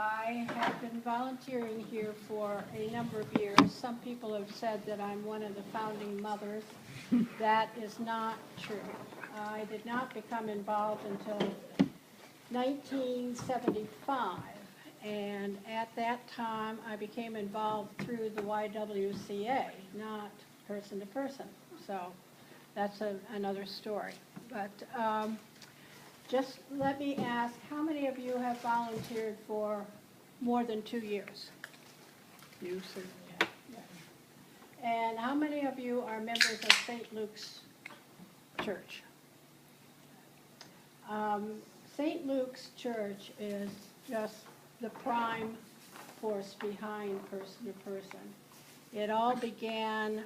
I have been volunteering here for a number of years. Some people have said that I'm one of the founding mothers. That is not true. I did not become involved until 1975, and at that time I became involved through the YWCA, not person to person. So that's another story. But just let me ask, how many of you have volunteered for more than 2 years? You certainly have. Yes. And how many of you are members of St. Luke's Church? St. Luke's Church is just the prime force behind person to person. It all began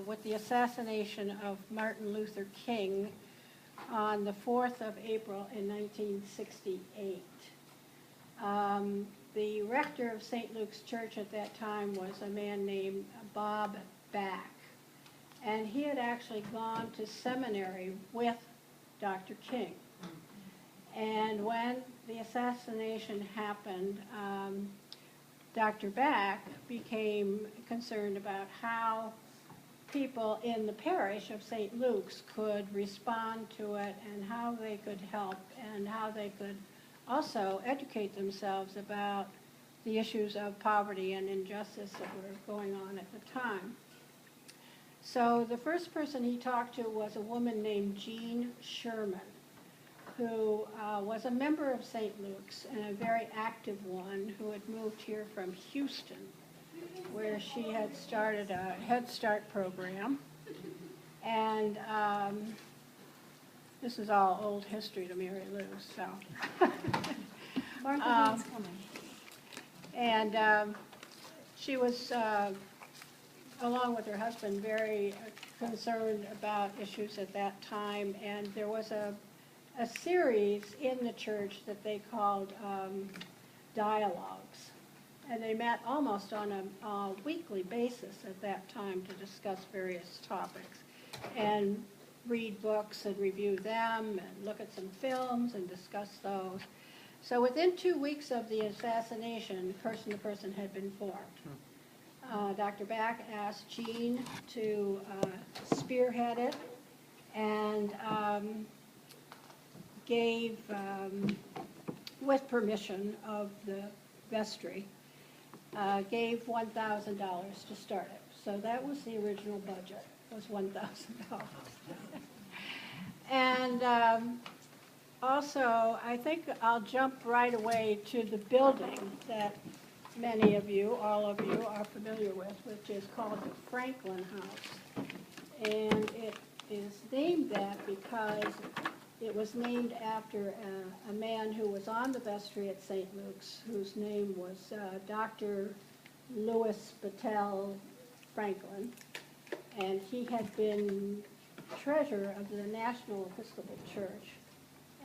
with the assassination of Martin Luther King on the 4th of April in 1968. The rector of St. Luke's Church at that time was a man named Bob Back, and he had actually gone to seminary with Dr. King. And when the assassination happened, Dr. Back became concerned about how people in the parish of St. Luke's could respond to it and how they could help and how they could also educate themselves about the issues of poverty and injustice that were going on at the time. So the first person he talked to was a woman named Jean Sherman, who was a member of St. Luke's and a very active one who had moved here from Houston, where she had started a Head Start program. And this is all old history to Mary Lou, so. And she was, along with her husband, very concerned about issues at that time. And there was a series in the church that they called dialogues. And they met almost on a weekly basis at that time to discuss various topics and read books and review them and look at some films and discuss those. So within 2 weeks of the assassination, person to person had been formed. Dr. Back asked Jean to spearhead it and gave, with permission of the vestry, gave $1,000 to start it. So that was the original budget, was $1,000. And also, I think I'll jump right away to the building that many of you, all of you, are familiar with, which is called the Franklin House. And it is named that because it was named after a man who was on the vestry at St. Luke's, whose name was Dr. Louis Franklin, and he had been treasurer of the National Episcopal Church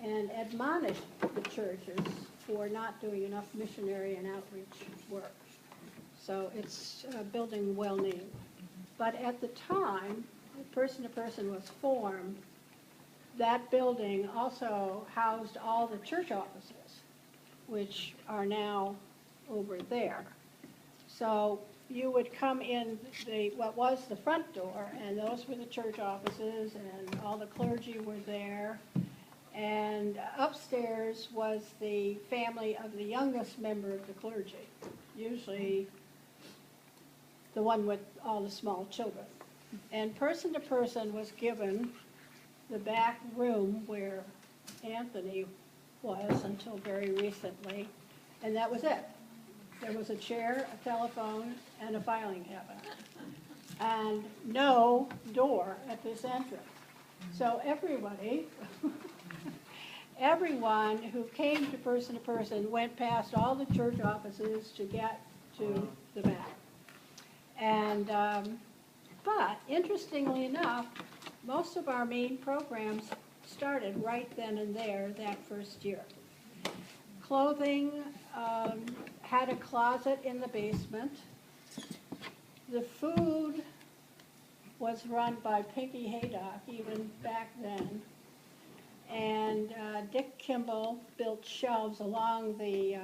and admonished the churches for not doing enough missionary and outreach work. So it's a building well named. But at the time, person to person was formed. That building also housed all the church offices, which are now over there. So you would come in what was the front door, and those were the church offices, and all the clergy were there. And upstairs was the family of the youngest member of the clergy, usually the one with all the small children. And person to person was given the back room where Anthony was until very recently, and that was it. There was a chair, a telephone, and a filing cabinet, and no door at this entrance. So everybody, everyone who came to person went past all the church offices to get to the back. And, but interestingly enough, most of our main programs started right then and there that first year. Clothing had a closet in the basement. The food was run by Pinky Haydock even back then. And Dick Kimball built shelves along the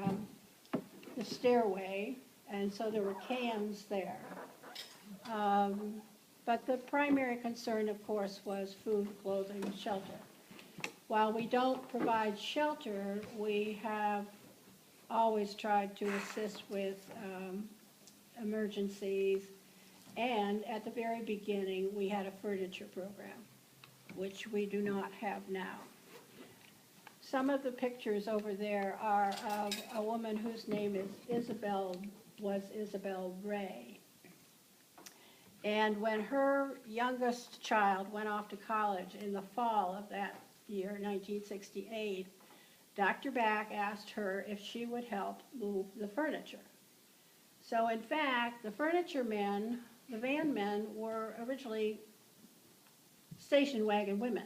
the stairway, and so there were cans there. But the primary concern, of course, was food, clothing, and shelter. While we don't provide shelter, we have always tried to assist with emergencies, and at the very beginning, we had a furniture program, which we do not have now. Some of the pictures over there are of a woman whose name is Isabel Ray. And when her youngest child went off to college in the fall of that year, 1968, Dr. Back asked her if she would help move the furniture. So in fact, the furniture men, the van men, were originally station wagon women.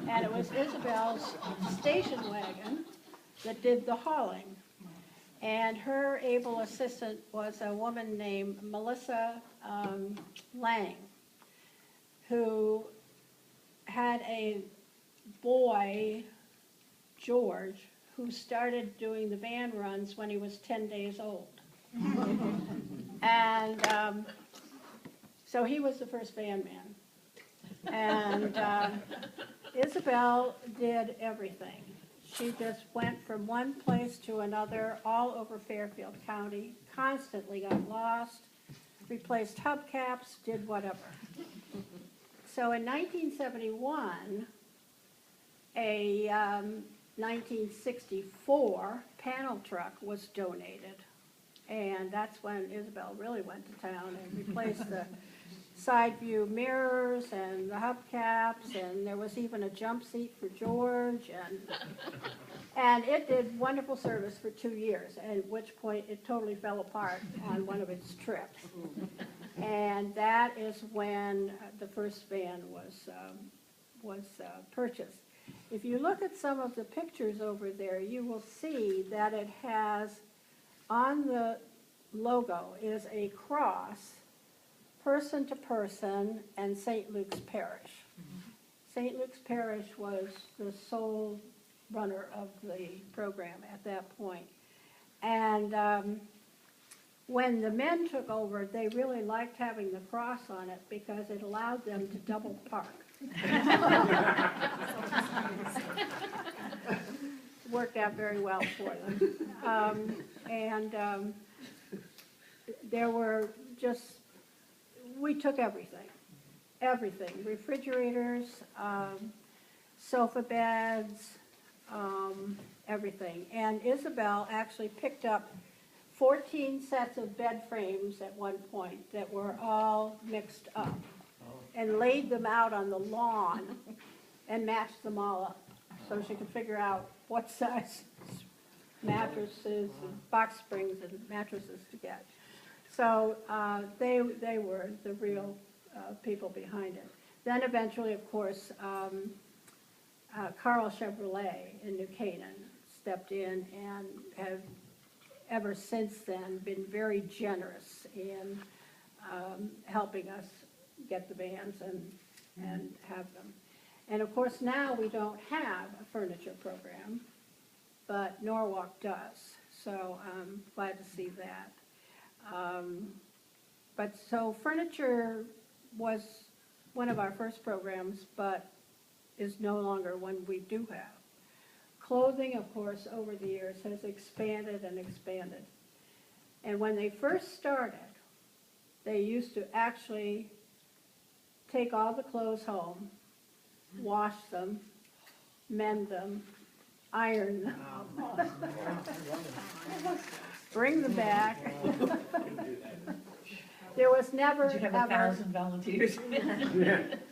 And it was Isabel's station wagon that did the hauling. And her able assistant was a woman named Melissa Lang, who had a boy, George, who started doing the van runs when he was 10 days old. And so he was the first van man. And Isabel did everything. She just went from one place to another all over Fairfield County, constantly got lost, replaced hubcaps, did whatever. So in 1971, a 1964 panel truck was donated. And that's when Isabel really went to town and replaced the side view mirrors and the hubcaps, and there was even a jump seat for George, and it did wonderful service for 2 years, at which point it totally fell apart on one of its trips. And that is when the first van was purchased. If you look at some of the pictures over there, you will see that it has, on the logo, is a cross, person to person, and St. Luke's Parish. St. Luke's Parish was the sole runner of the program at that point. And when the men took over, they really liked having the cross on it because it allowed them to double park. Worked out very well for them. There were just, we took everything, refrigerators, sofa beds, everything. And Isabel actually picked up 14 sets of bed frames at one point that were all mixed up and laid them out on the lawn and matched them all up so she could figure out what size mattresses and box springs and mattresses to get. So they were the real people behind it. Then eventually, of course, Carl Chevrolet in New Canaan stepped in and have ever since then been very generous in helping us get the vans and have them. And of course now we don't have a furniture program, but Norwalk does. So I'm glad to see that. But so furniture was one of our first programs, but is no longer one we do have. Clothing, of course, over the years has expanded and expanded. And when they first started, they used to actually take all the clothes home, wash them, mend them, iron them, bring them back. There was never Did you have ever 1,000 volunteers?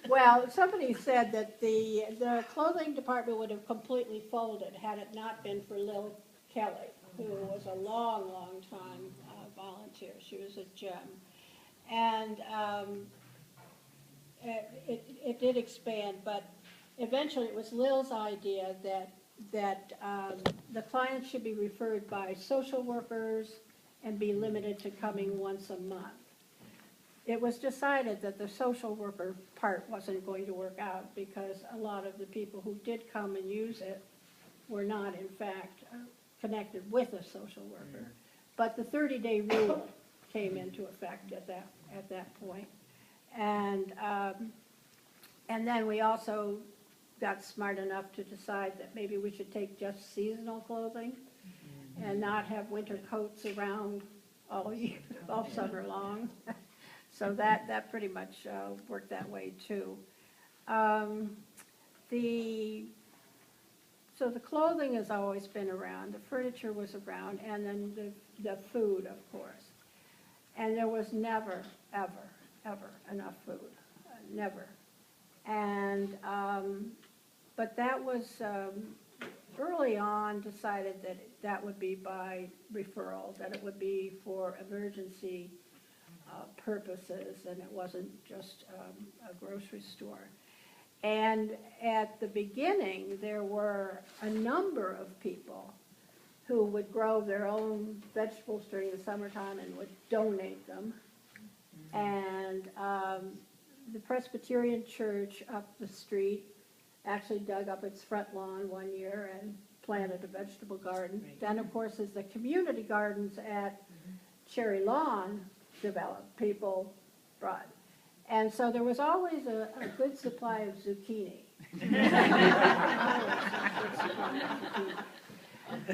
Well, somebody said that the clothing department would have completely folded had it not been for Lil Kelly, who was a long, long time volunteer. She was a gem. And it did expand, but eventually it was Lil's idea that the clients should be referred by social workers and be limited to coming once a month. It was decided that the social worker part wasn't going to work out because a lot of the people who did come and use it were not, in fact, connected with a social worker. But the 30-day rule came into effect at that point. And then we also got smart enough to decide that maybe we should take just seasonal clothing and not have winter coats around all year, all summer long. So that pretty much worked that way too. So the clothing has always been around, the furniture was around, and then the food, of course. And there was never, ever, ever enough food, never. And, but that was early on decided that that would be by referral, that it would be for emergency purposes, and it wasn't just a grocery store. And at the beginning, there were a number of people who would grow their own vegetables during the summertime and would donate them. And the Presbyterian church up the street actually dug up its front lawn one year and planted a vegetable garden. Then, of course, as the community gardens at Cherry Lawn developed, people brought. And so there was always a good supply of zucchini.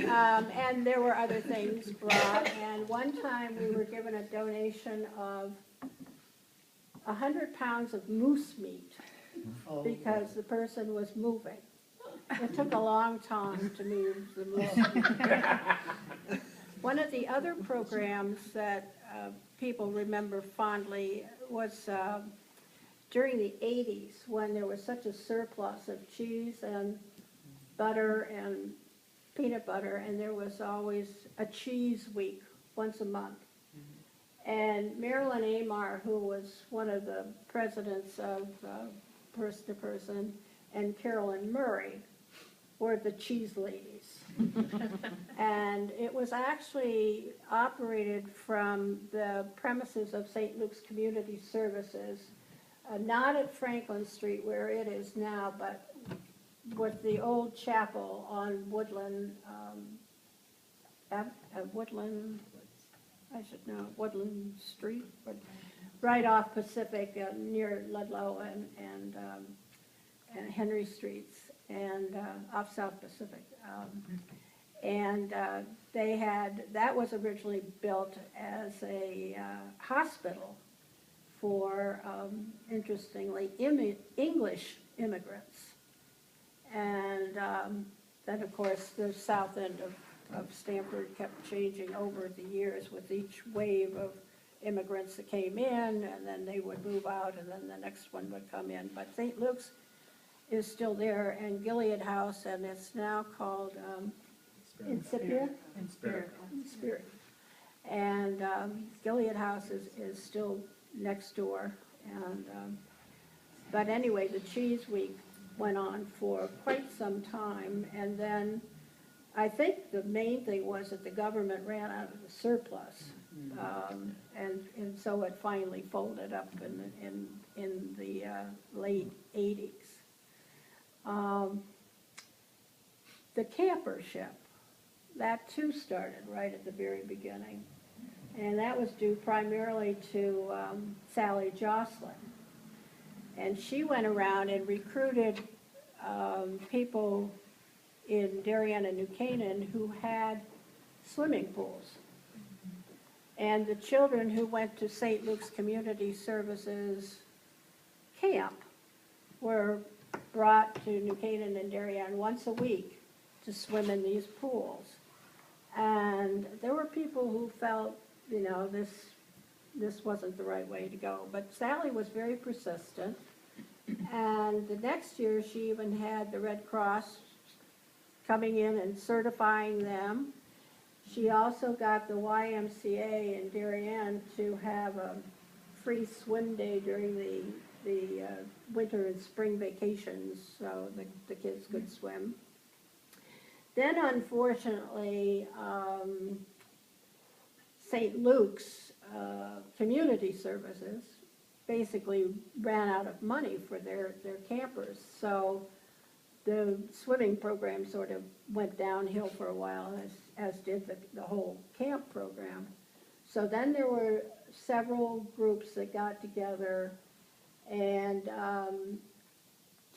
And there were other things brought. And one time we were given a donation of 100 pounds of moose meat because the person was moving. It took a long time to move the moose meat. One of the other programs that people remember fondly was during the 80s when there was such a surplus of cheese and butter and peanut butter, and there was always a cheese week once a month. And Marilyn Amar, who was one of the presidents of Person to Person, and Carolyn Murray were the cheese ladies. And it was actually operated from the premises of St. Luke's Community Services, not at Franklin Street where it is now, but with the old chapel on Woodland, Woodland Street, right off Pacific, near Ludlow and Henry Streets, and off South Pacific. That was originally built as a hospital for, interestingly, English immigrants. And then, of course, the south end of Stamford kept changing over the years with each wave of immigrants that came in, and then they would move out, and then the next one would come in. But St. Luke's is still there, and Gilead House, and it's now called Incipia? Spirit. And Gilead House is still next door. And but anyway, the Cheese Week went on for quite some time, and then I think the main thing was that the government ran out of the surplus, and so it finally folded up in the late 80s. The camper ship, that too started right at the very beginning, and that was due primarily to Sally Jocelyn. And she went around and recruited people in Darien and New Canaan who had swimming pools. And the children who went to St. Luke's Community Services camp were brought to New Canaan and Darien once a week to swim in these pools. And there were people who felt, this wasn't the right way to go. But Sally was very persistent. And the next year, she even had the Red Cross coming in and certifying them. She also got the YMCA in Darien to have a free swim day during the winter and spring vacations, so the kids could swim. Then, unfortunately, St. Luke's Community Services basically ran out of money for their campers. So the swimming program sort of went downhill for a while, as did the whole camp program. So then there were several groups that got together and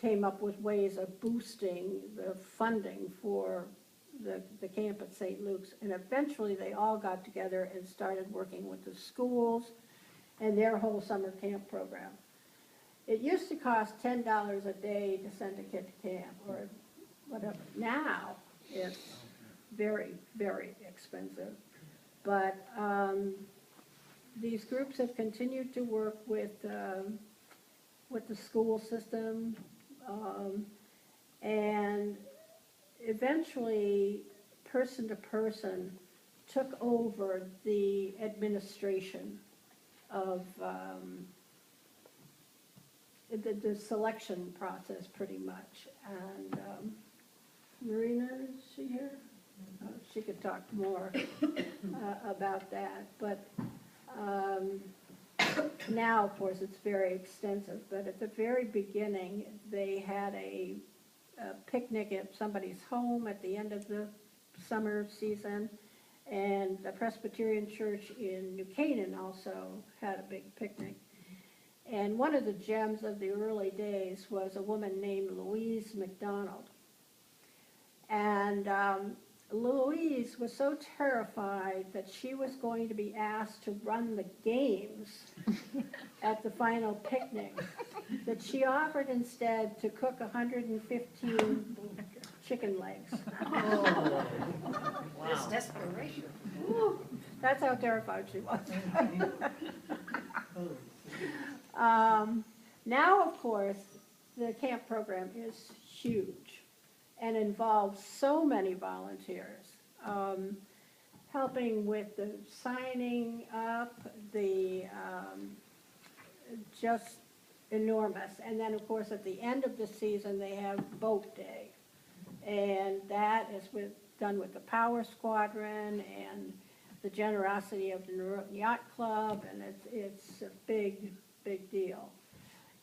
came up with ways of boosting the funding for the camp at St. Luke's. And eventually they all got together and started working with the schools and their whole summer camp program. It used to cost $10 a day to send a kid to camp or whatever. Now it's very, very expensive. But these groups have continued to work with the school system, and eventually, person to person took over the administration of the selection process, pretty much. And Marina, is she here? She could talk more about that. But now, of course, it's very extensive. But at the very beginning, they had a picnic at somebody's home at the end of the summer season. And the Presbyterian Church in New Canaan also had a big picnic. And one of the gems of the early days was a woman named Louise McDonald. And Louise was so terrified that she was going to be asked to run the games at the final picnic that she offered instead to cook 115 chicken legs. Oh, wow. That's desperation. That's how terrified she was. Now, of course, the camp program is huge and involves so many volunteers, helping with the signing up, the just enormous. And then, of course, at the end of the season, they have Boat Day. And that is done with the Power Squadron and the generosity of the Norton Yacht Club, and it's a big, big deal.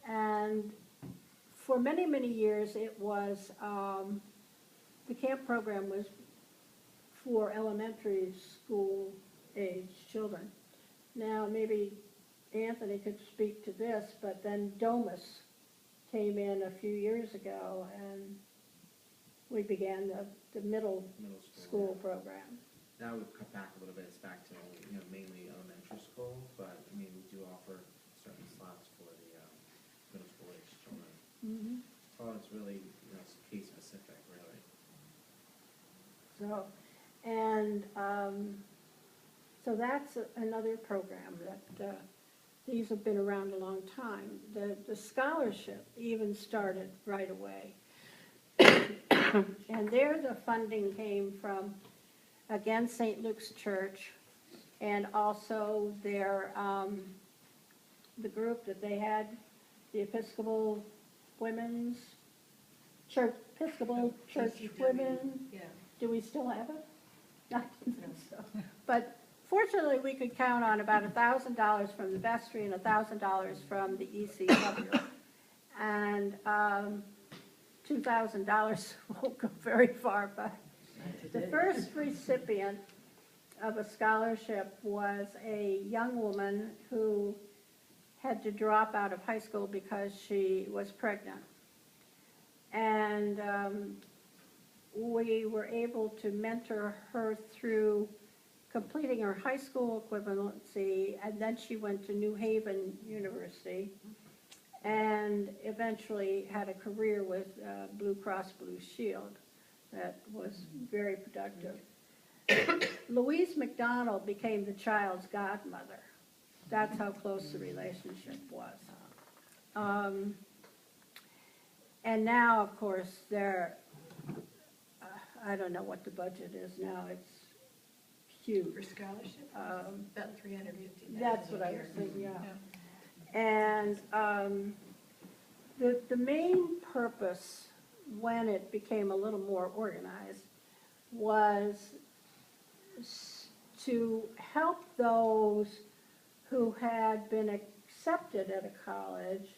And for many, many years, it was, the camp program was for elementary school age children. Now, maybe Anthony could speak to this, but then Domus came in a few years ago, and we began the middle school program. Now we've cut back a little bit. It's back to mainly elementary school, but I mean we do offer certain slots for the middle school age children. Mm-hmm. So it's really it's case specific, really. So, and so that's another program that these have been around a long time. The scholarship even started right away. And there the funding came from, again, St. Luke's Church, and also their, the group that they had, the Episcopal Women's Church, Episcopal Church Women. Yeah. Do we still have it? I don't think so. But fortunately, we could count on about $1,000 from the vestry and $1,000 from the ECW. And $2,000 won't go very far, but the first recipient of a scholarship was a young woman who had to drop out of high school because she was pregnant. And we were able to mentor her through completing her high school equivalency, and then she went to New Haven University and eventually had a career with Blue Cross Blue Shield that was very productive. Louise McDonald became the child's godmother. That's how close the relationship was. And now, of course, I don't know what the budget is now. It's huge. For scholarship, about $350,000. That's what I was thinking, yeah. And the main purpose, when it became a little more organized, was to help those who had been accepted at a college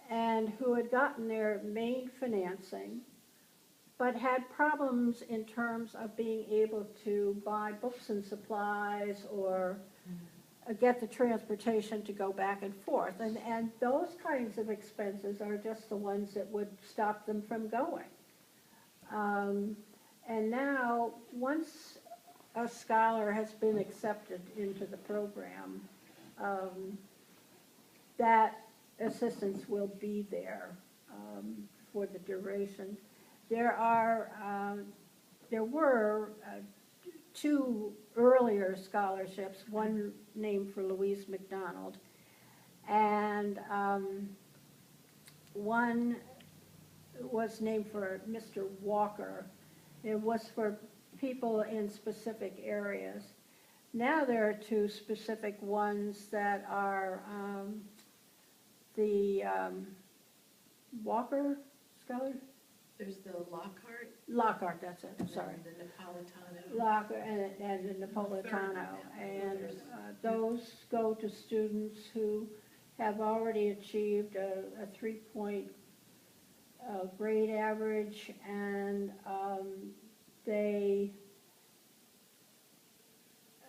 and who had gotten their main financing but had problems in terms of being able to buy books and supplies or get the transportation to go back and forth. And those kinds of expenses are just the ones that would stop them from going. And now, once a scholar has been accepted into the program, that assistance will be there for the duration. There were two earlier scholarships, one named for Louise McDonald, and one was named for Mr. Walker. It was for people in specific areas. Now there are two specific ones that are the Walker Scholar? There's the Lockhart, that's it, sorry. and the Napolitano. Lockhart and the Napolitano. And those go to students who have already achieved a 3-point grade average, and they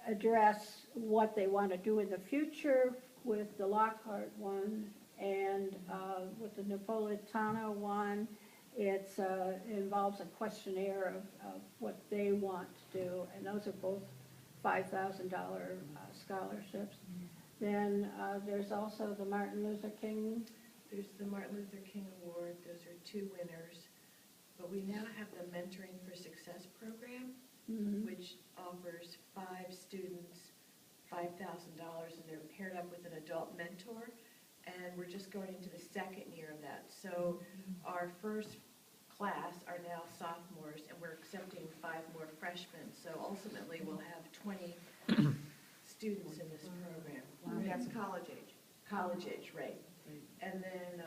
address what they want to do in the future with the Lockhart one, and with the Napolitano one, it involves a questionnaire of what they want to do, and those are both $5,000 scholarships. Then there's also the Martin Luther King. There's the Martin Luther King Award. Those are 2 winners. But we now have the Mentoring for Success program, which offers 5 students $5,000, and they're paired up with an adult mentor. And we're just going into the 2nd year of that. So our first class are now sophomores, and we're accepting 5 more freshmen. So ultimately, we'll have 20 students in this program. Wow, that's college age. College age, right. And then,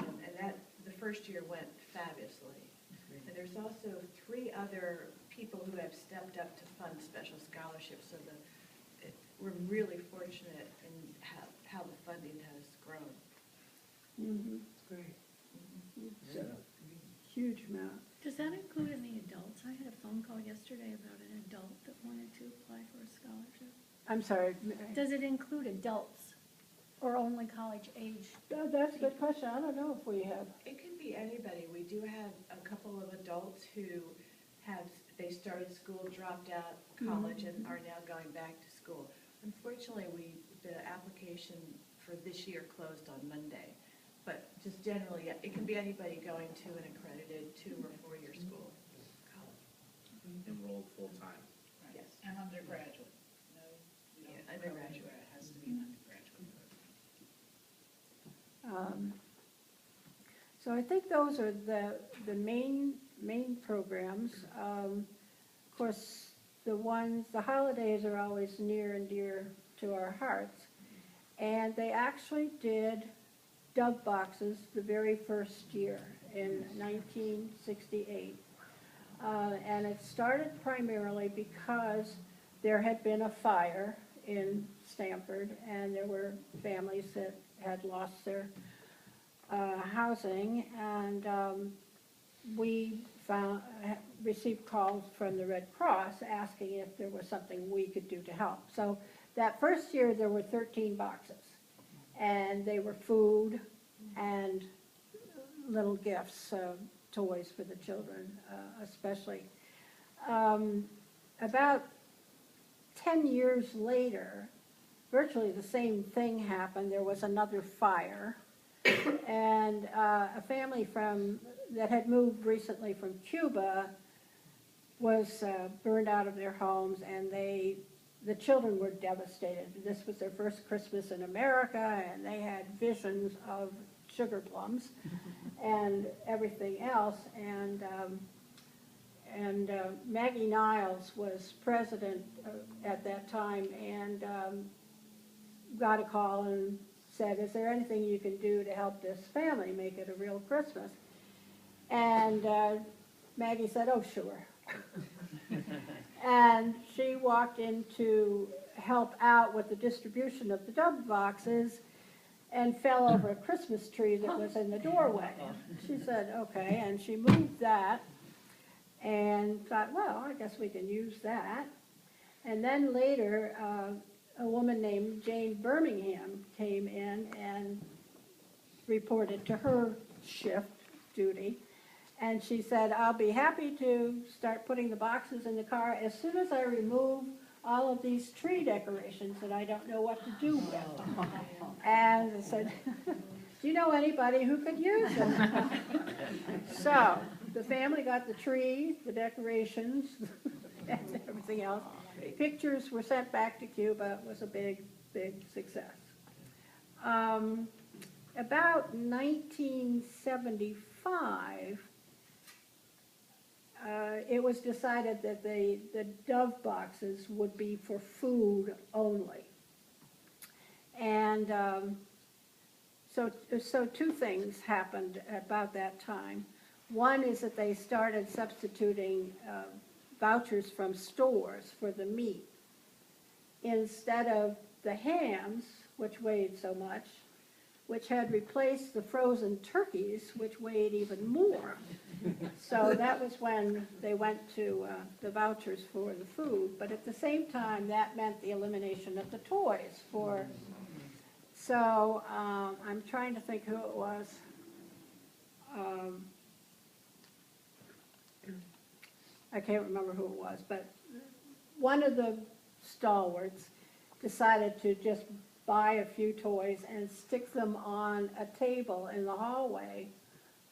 the first year went fabulously. And there's also 3 other people who have stepped up to fund special scholarships, so we're really fortunate in how the funding has grown. It's great. It's a huge amount. Does that include any adults? I had a phone call yesterday about an adult that wanted to apply for a scholarship. I'm sorry. Does it include adults or only college age? That's a good question. I don't know if we have. It can be anybody. We do have a couple of adults who they started school, dropped out college, and are now going back to school. Unfortunately, the application for this year closed on Monday. But just generally, it can be anybody going to an accredited 2- or 4-year school, college. Enrolled full-time. Yes. And undergraduate. No, you Yeah, don't undergraduate. graduate. It has to be an undergraduate. So I think those are the main programs. Of course, the holidays are always near and dear to our hearts. And they actually did dove boxes the very first year in 1968. And it started primarily because there had been a fire in Stamford, and there were families that had lost their housing, and we received calls from the Red Cross asking if there was something we could do to help. So that first year there were 13 boxes, and they were food and little gifts, toys for the children especially. About 10 years later, virtually the same thing happened. There was another fire, and a family that had moved recently from Cuba was burned out of their homes, and the children were devastated. This was their first Christmas in America, and they had visions of sugar plums and everything else. And Maggie Niles was president at that time, and got a call and said, "Is there anything you can do to help this family make it a real Christmas?" And Maggie said, "Oh, sure." And she walked in to help out with the distribution of the dove boxes and fell over a Christmas tree that was in the doorway. She said, "Okay," and she moved that. and thought, well, I guess we can use that. And then later, a woman named Jane Birmingham came in and reported to her shift duty. And she said, I'll be happy to start putting the boxes in the car as soon as I remove all of these tree decorations that I don't know what to do with. And I said, do you know anybody who could use them? So the family got the tree, the decorations, and everything else. Pictures were sent back to Cuba. It was a big, big success. About 1975, it was decided that the Dove boxes would be for food only. And so two things happened about that time. One is that they started substituting vouchers from stores for the meat. Instead of the hams, which weighed so much, which had replaced the frozen turkeys, which weighed even more. So that was when they went to the vouchers for the food. But at the same time, that meant the elimination of the toys for. So I'm trying to think who it was. I can't remember who it was, but one of the stalwarts decided to just buy a few toys and stick them on a table in the hallway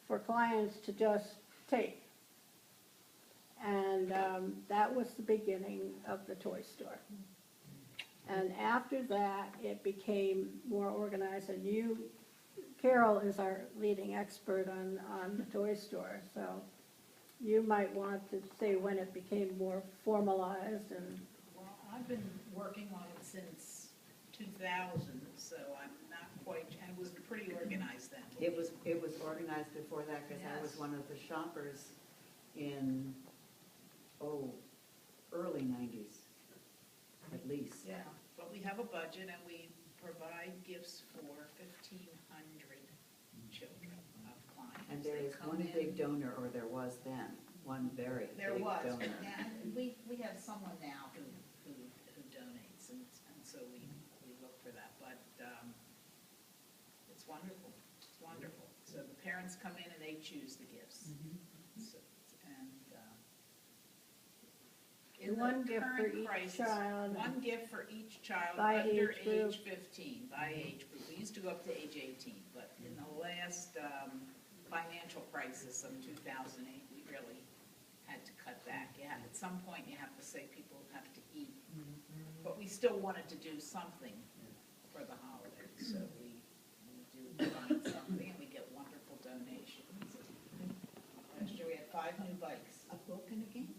for clients to just take. And that was the beginning of the toy store. And after that, it became more organized, and Carol is our leading expert on the toy store, so you might want to say when it became more formalized and. Well, I've been working on it since 2000, so I'm not quite, and it was pretty organized then. It was organized before that, because I was Yes. one of the shoppers in, early 90s, at least. Yeah, but we have a budget and we provide gifts for 1,500 children of clients. And there They is come one in- big donor, or there was then, one very big There was, donor. and we have someone now who donates, and so we look for that, but it's wonderful, it's wonderful. So the parents come in and they choose the gifts. So- And in One the gift for current each crisis, child. one gift for each child By under age group. age 15, by age group. We used to go up to age 18, but in the last financial crisis of 2008, we really had to cut back. Yeah, at some point you have to say people have to eat, but we still wanted to do something for the holidays, so we do find something and we get wonderful donations. Last year we had 5 new bikes. A book and a game.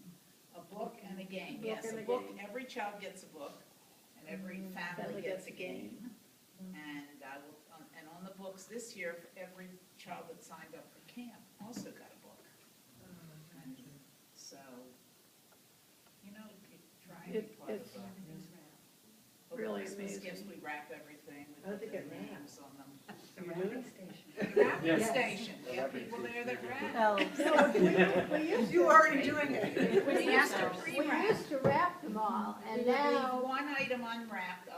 A book and a game, Book yes, and a a book, game. every child gets a book, and every family gets a game. And I will, and on the books this year, for every child that signed up for camp also got a book. And so, you know, you try and be It- part of it's the. really Christmas amazing. gifts, we wrap everything, we How put did the they get names on them. The wrapping The wrapping Yes. station, we have people there that wrap. No, we used to. already doing it. We used to, we Pre-wrap. used to wrap them all, We and would leave now, one item unwrapped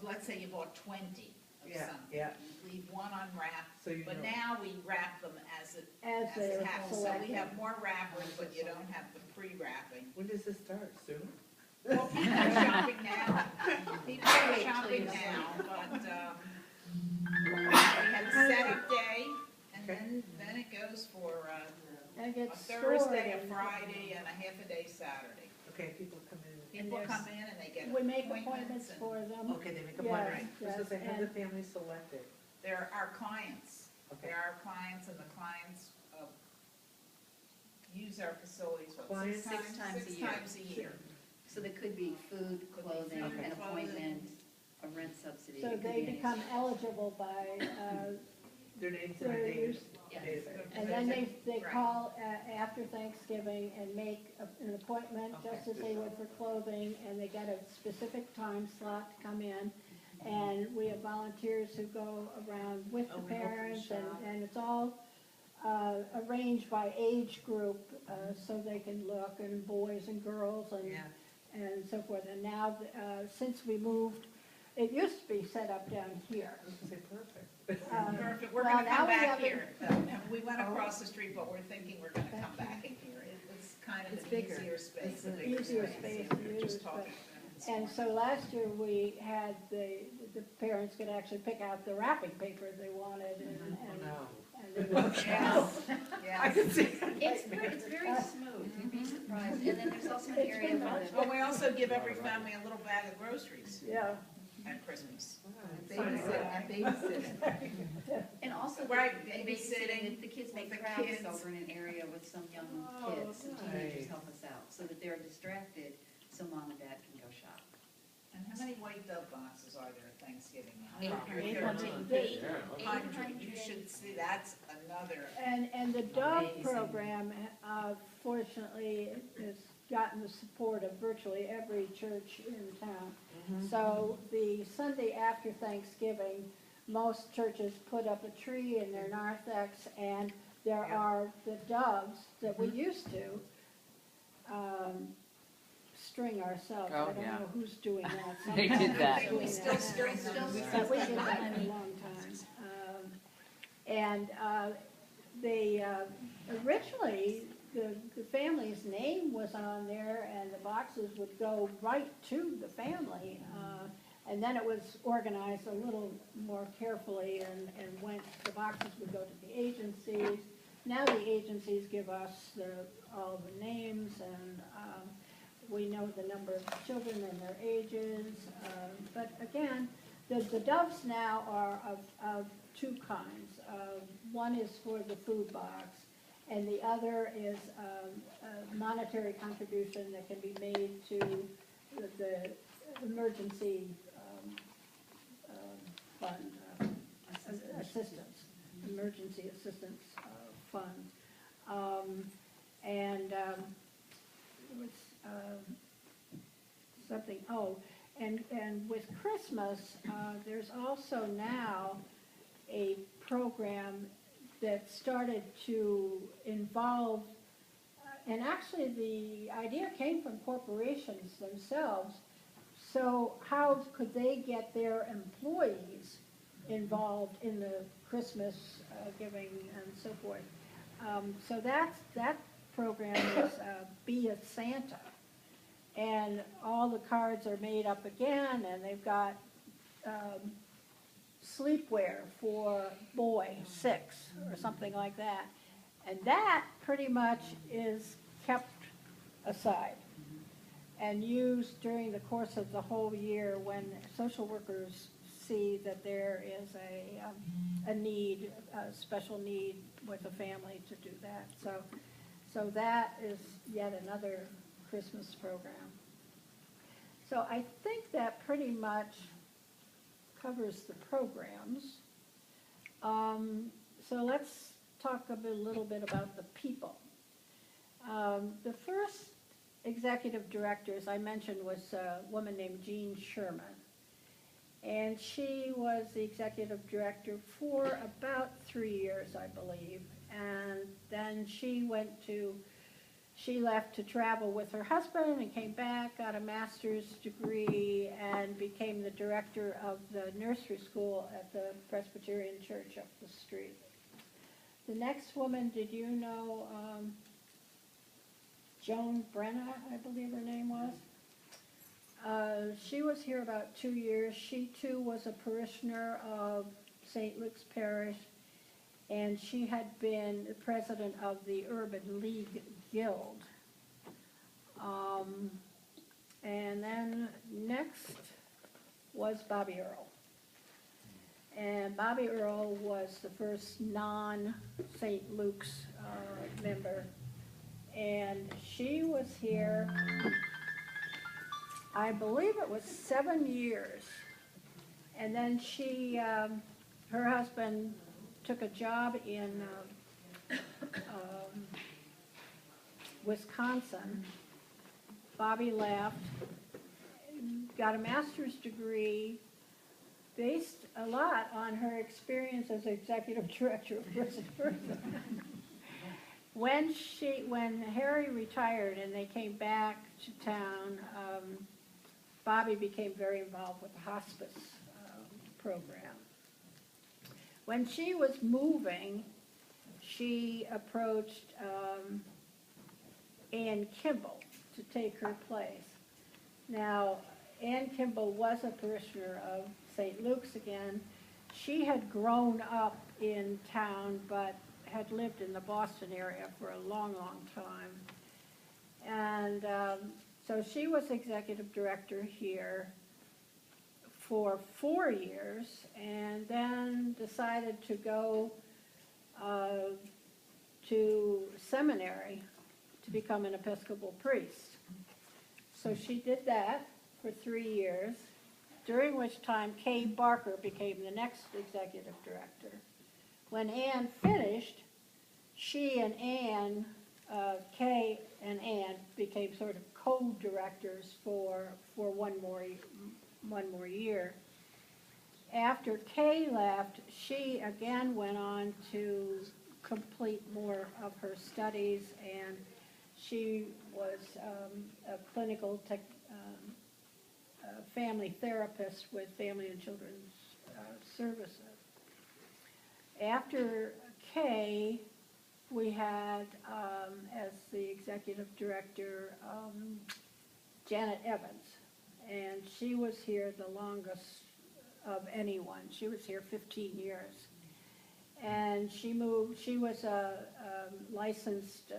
let's say you bought 20 of Yeah, something. yeah. You leave one unwrapped, So you but know. now we wrap them as it as they're happens. So we selected. have more wrappers, but you don't have the pre-wrapping. When does this start? Soon? Well, people are shopping now. People are shopping now, but we have a setup day, and then it goes for And it a gets stored Thursday, a and Friday, and a half a day Saturday. Okay, people come in. People there's- come in and they get we make appointments, appointments and for them. Okay, they make Yes, appointments. yes, So they have the and- family selected. they're our clients. Okay. They're our clients, and the clients use our facilities, what, Clients? Six times a year. 6 times a year. So there could be food, Could be clothing, food, an clothing. appointment, a rent subsidy. So it could they be any- become eligible by, Their names and Their their names. Yes. and then they Right. call after Thanksgiving and make an appointment, just as they would for clothing, and they get a specific time slot to come in. And we have volunteers who go around with the Oh, we open parents, shop. and it's all arranged by age group, so they can look, and boys and girls and, Yeah. and so forth. And now, since we moved, it used to be set up down here. I was gonna say perfect. Perfect, we're Well, gonna now come we back have a- here. We went across the street, but we're thinking we're gonna come back in here. It's kind of It's an bigger. easier space. It's a an bigger easier space Yeah, to we were just use, talking but- about it this And morning. so last year, we had the parents could actually pick out the wrapping paper they wanted and, Oh, no. and they would Yes, I yes. can see. It's very smooth, you'd be surprised. And then there's also an area for the, Well, we also give every family a little bag of groceries Yeah, at Christmas. and also the Right, the babysitting the kids make with the crafts kids. over in an area with some young Oh, kids, and teenagers nice. help us out, so that they're distracted, so mom and dad can go shop. And how many white dove boxes are there at Thanksgiving? 800. 800, you should see, that's another, and the Dove Amazing. program, fortunately, has gotten the support of virtually every church in town. So the Sunday after Thanksgiving, most churches put up a tree in their narthex, and there Yeah. are the doves that we used to string ourselves. Oh, I don't yeah. know who's doing that. They did that. Somebody's doing we still that. string Still them. string But we did that for a long time. And they, originally, the family's name was on there, and the boxes would go right to the family. And then it was organized a little more carefully, and went, the boxes would go to the agencies. Now the agencies give us all the names, and we know the number of children and their ages. But again, the doves now are of two kinds. One is for the food box, and the other is a monetary contribution that can be made to the emergency fund, assistance, emergency assistance fund. And it was something, and with Christmas, there's also now a program that started to involve, and actually the idea came from corporations themselves. So how could they get their employees involved in the Christmas giving and so forth? So that program is Be a Santa. And all the cards are made up again, and they've got sleepwear for boy 6 or something like that. And that pretty much is kept aside and used during the course of the whole year when social workers see that there is a need, a special need with a family to do that. So that is yet another Christmas program. So I think that pretty much covers the programs. So let's talk a little bit about the people. The first executive director, as I mentioned, was a woman named Jean Sherman. And she was the executive director for about 3 years, I believe. And then she left to travel with her husband and came back, got a master's degree, and became the director of the nursery school at the Presbyterian Church up the street. The next woman, did you know Joan Brenna, I believe her name was? She was here about 2 years. She too was a parishioner of St. Luke's Parish, and she had been the president of the Urban League Guild. And then next was Bobby Earl. And Bobby Earl was the first non-St. Luke's member. And she was here, I believe it was 7 years. And then she, her husband took a job in Wisconsin. Bobby left, got a master's degree, based a lot on her experience as executive director of Visit Person. When Harry retired and they came back to town, Bobby became very involved with the hospice program. When she was moving, she approached Ann Kimball to take her place. Now, Ann Kimball was a parishioner of St. Luke's again. She had grown up in town, but had lived in the Boston area for a long, long time. And so she was executive director here for 4 years, and then decided to go to seminary to become an Episcopal priest. So she did that for 3 years, during which time Kay Barker became the next executive director. When Ann finished, she and Ann, Kay and Ann, became sort of co-directors for one more year. After Kay left, she again went on to complete more of her studies, and she was a clinical family therapist with Family and Children's Services. After Kay, we had, as the executive director, Janet Evans, and she was here the longest of anyone. She was here 15 years. And she was a licensed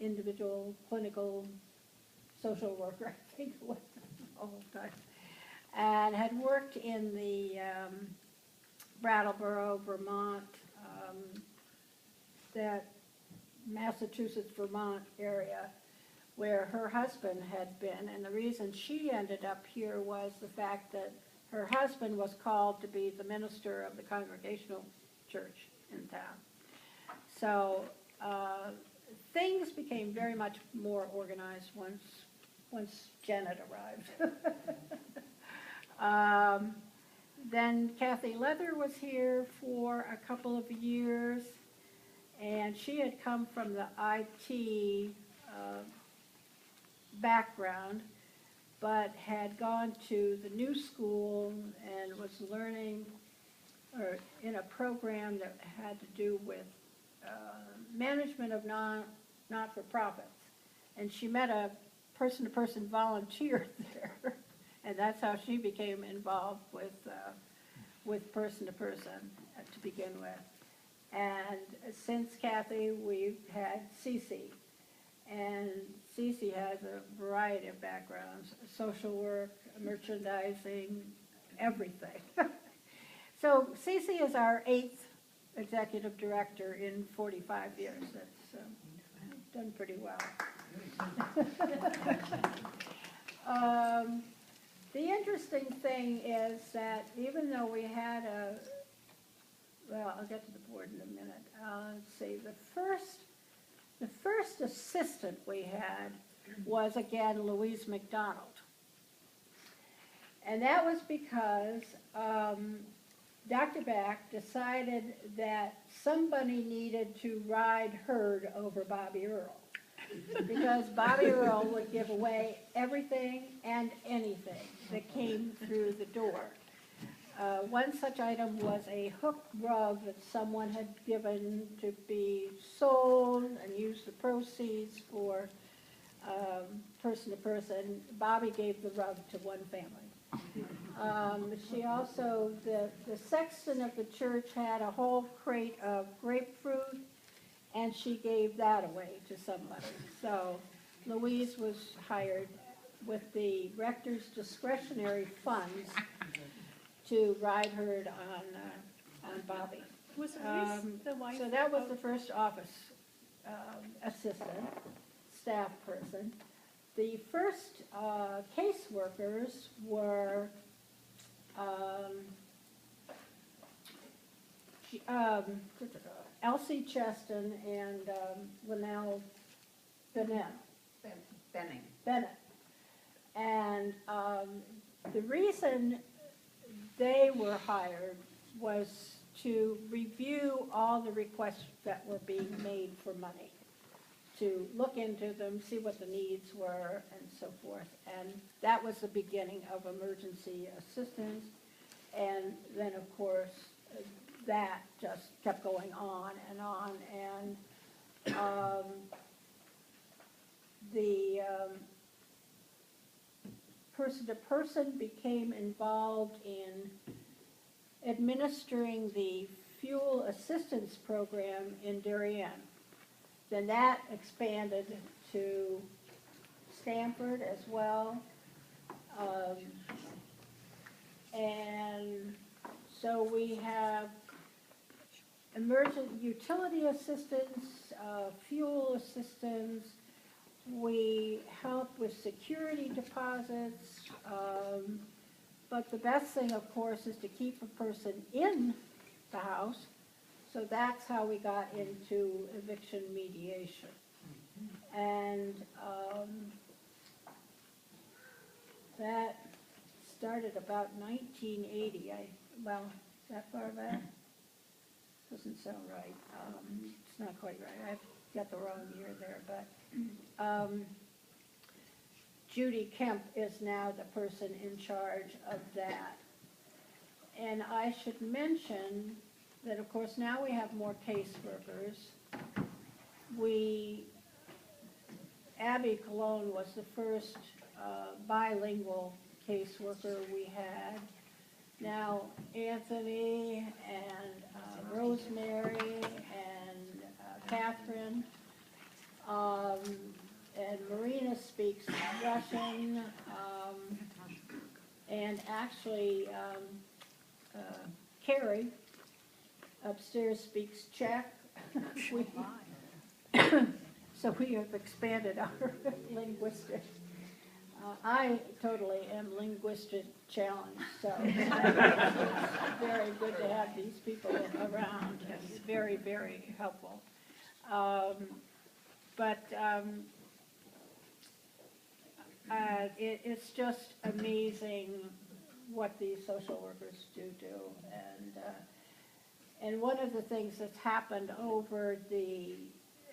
individual clinical social worker, I think it was the whole time, and had worked in the Brattleboro, Vermont, that Massachusetts, Vermont area, where her husband had been. And the reason she ended up here was the fact that her husband was called to be the minister of the Congregational Church in town. So things became very much more organized once Janet arrived. Then Kathy Leather was here for a couple of years, and she had come from the IT background, but had gone to the new school and was learning or in a program that had to do with management of not-for-profits. And she met a person-to-person volunteer there, and that's how she became involved with person-to-person to begin with. And since Kathy, we've had Cece, and Cece has a variety of backgrounds: social work, merchandising, everything. So Cece is our 8th executive director in 45 years. That's done pretty well. The interesting thing is that even though we had well, I'll get to the board in a minute. Let's see, the first assistant we had was, again, Louise McDonald. And that was because Dr. Back decided that somebody needed to ride herd over Bobby Earl, because Bobby Earl would give away everything and anything that came through the door. One such item was a hook rug that someone had given to be sold and used the proceeds for person-to-person. Bobby gave the rug to one family. She also, the sexton of the church had a whole crate of grapefruit, and she gave that away to somebody. So Louise was hired with the rector's discretionary funds to ride herd on Bobby. Was Louise the wife? So that was the first office assistant, staff person. The first caseworkers were Elsie Cheston and Linnell Bennett. And the reason they were hired was to review all the requests that were being made for money. to look into them, see what the needs were, and so forth. And that was the beginning of emergency assistance. And then, of course, that just kept going on. And the person-to-person became involved in administering the fuel assistance program in Darien. Then that expanded to Stanford as well. And so we have emergent utility assistance, fuel assistance. We help with security deposits. But the best thing, of course, is to keep a person in the house. So that's how we got into eviction mediation. And that started about 1980. Well, is that far back? Doesn't sound right. It's not quite right. I've got the wrong year there, but Judy Kemp is now the person in charge of that. And I should mention that, of course, now we have more caseworkers. Abby Cologne was the first bilingual caseworker we had. Now Anthony and Rosemary and Catherine and Marina speaks Russian, and actually Carrie upstairs speaks Czech. So we have expanded our linguistic. I totally am linguistic challenged, so it's very good to have these people around. It's very, very helpful. It's just amazing what these social workers do. And one of the things that's happened over the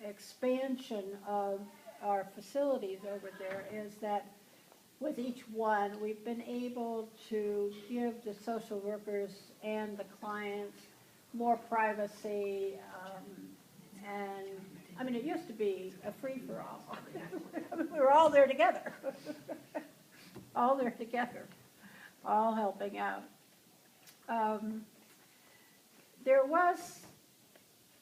expansion of our facilities over there is that with each one, we've been able to give the social workers and the clients more privacy. And I mean, it used to be a free-for-all. We were all there together. All there together, all helping out. There was,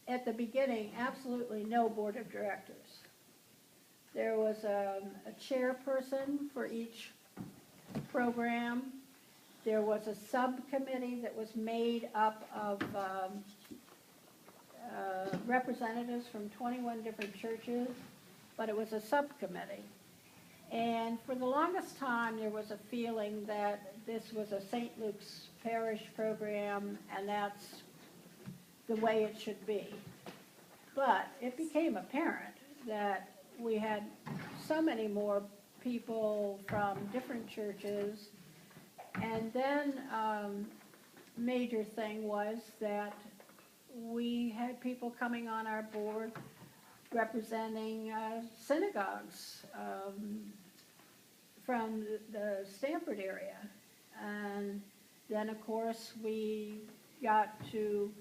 at the beginning, absolutely no board of directors. There was a chairperson for each program. There was a subcommittee that was made up of representatives from 21 different churches, but it was a subcommittee. And for the longest time, there was a feeling that this was a St. Luke's Parish program, and that's the way it should be. But it became apparent that we had so many more people from different churches. And then major thing was that we had people coming on our board representing synagogues from the Stanford area. And then, of course, we got to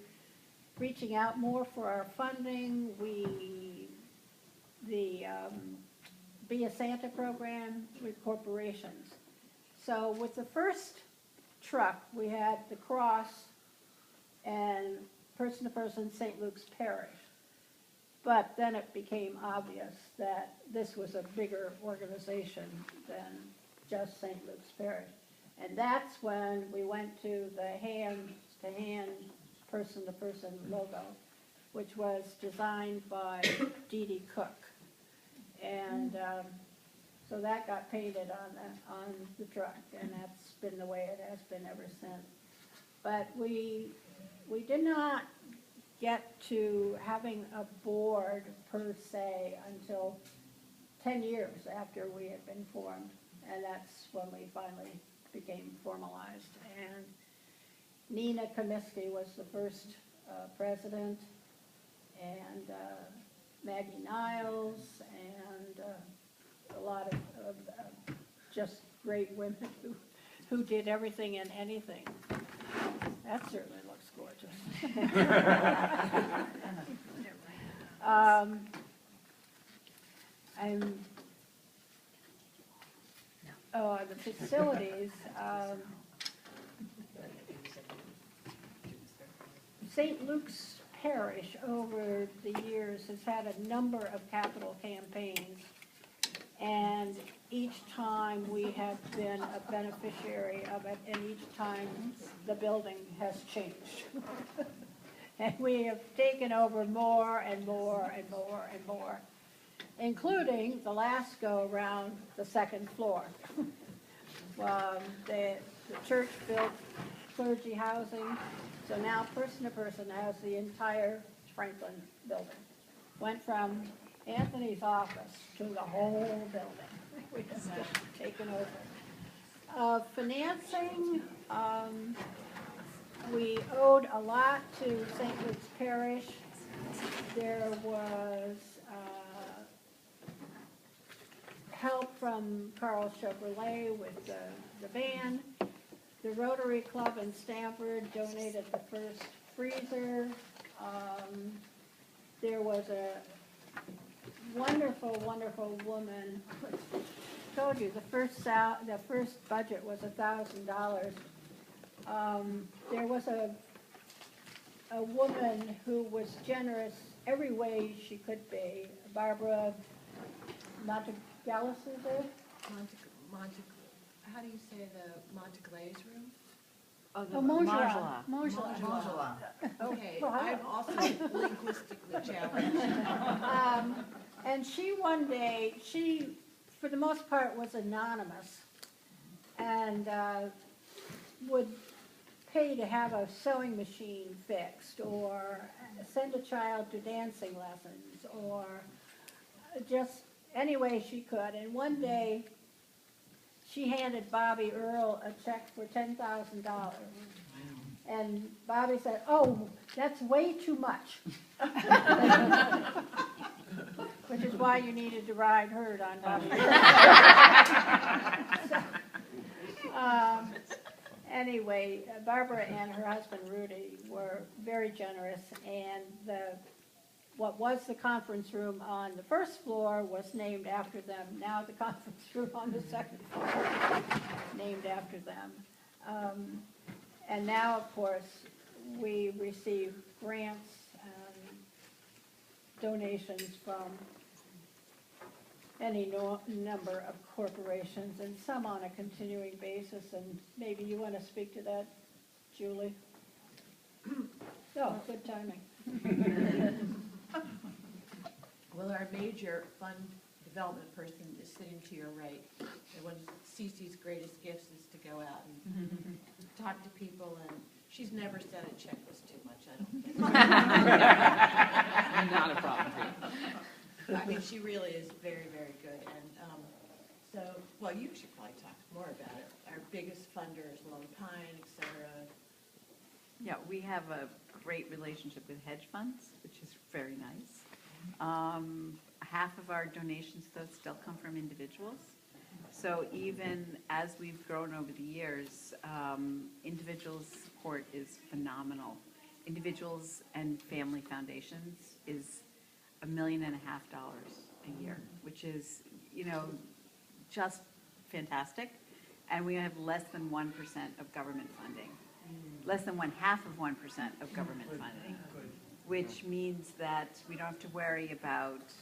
reaching out more for our funding. The Be a Santa program with corporations. So with the first truck, we had the Cross and person-to-person St. Luke's Parish. But then it became obvious that this was a bigger organization than just St. Luke's Parish. And that's when we went to the hand-to-hand, person-to-person logo, which was designed by Dee Cook. And so that got painted on the truck, and that's been the way it has been ever since. But we did not get to having a board per se until 10 years after we had been formed, and that's when we finally became formalized. And Nina Comiskey was the first president, and Maggie Niles, and a lot of just great women who did everything and anything. That certainly looks gorgeous. The facilities, St. Luke's Parish over the years has had a number of capital campaigns, and each time we have been a beneficiary of it, and each time the building has changed. And we have taken over more and more and more and more, including the last go-around, the second floor. The church built clergy housing, so now person to person has the entire Franklin building. Went from Anthony's office to the whole building. We have just taken over. Financing, we owed a lot to St. Luke's Parish. There was help from Carl Chevrolet with the van. The Rotary Club in Stamford donated the first freezer. There was a wonderful, wonderful woman. I told you the first budget was $1,000. There was a woman who was generous every way she could be. Barbara Montegalis, is it? How do you say the Monteglaise room? Montjoie. Okay, Well, I'm also linguistically challenged. And she one day, for the most part, was anonymous, and would pay to have a sewing machine fixed, or send a child to dancing lessons, or just any way she could. And one day, she handed Bobby Earl a check for $10,000. And Bobby said, "Oh, that's way too much." Which is why you needed to ride herd on Bobby Earl. Anyway, Barbara and her husband Rudy were very generous, and what was the conference room on the first floor was named after them. Now the conference room on the second floor is named after them. And now, of course, we receive grants and donations from any number of corporations, and some on a continuing basis. And maybe you want to speak to that, Julie? Oh, good timing. Well, our major fund development person is sitting to your right. And one of Cece's greatest gifts is to go out and talk to people, and she's never said a check was too much, I don't think. Not a problem. I mean, she really is very, very good. And so, well, you should probably talk more about it. Our biggest funder is Lone Pine, et cetera. Yeah, we have a great relationship with hedge funds, which is very nice. Half of our donations, though, still come from individuals. So even as we've grown over the years, individuals' support is phenomenal. Individuals and family foundations is $1.5 million a year, which is, just fantastic. And we have less than 1% of government funding, less than 0.5% of government funding, which means that we don't have to worry about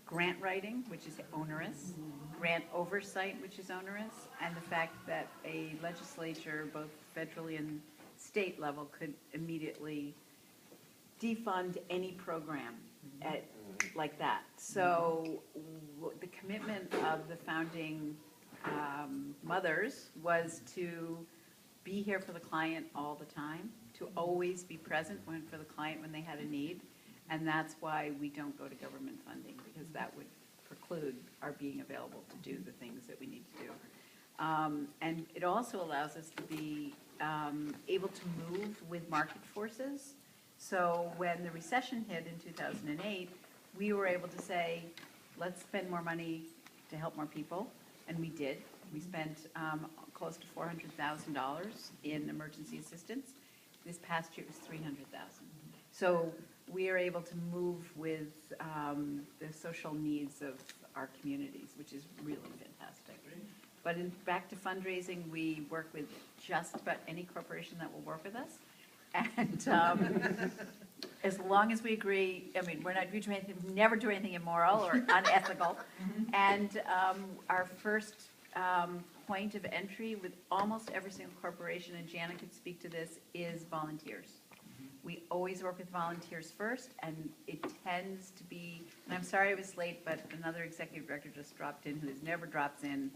grant writing, which is onerous, grant oversight, which is onerous, and the fact that a legislature, both federally and state level, could immediately defund any program like that. So the commitment of the founding mothers was to be here for the client all the time, to always be present for the client when they had a need. And that's why we don't go to government funding, because that would preclude our being available to do the things that we need to do. And it also allows us to be able to move with market forces. So when the recession hit in 2008, we were able to say, let's spend more money to help more people, and we did. We spent close to $400,000 in emergency assistance. This past year it was $300,000. So we are able to move with the social needs of our communities, which is really fantastic. But back to fundraising, we work with just about any corporation that will work with us. And as long as we agree, I mean, we're not, we do anything, never do anything immoral or unethical. And our first point of entry with almost every single corporation, and Janet could speak to this, is volunteers. We always work with volunteers first, and it tends to be, and I'm sorry I was late, but another executive director just dropped in who never drops in.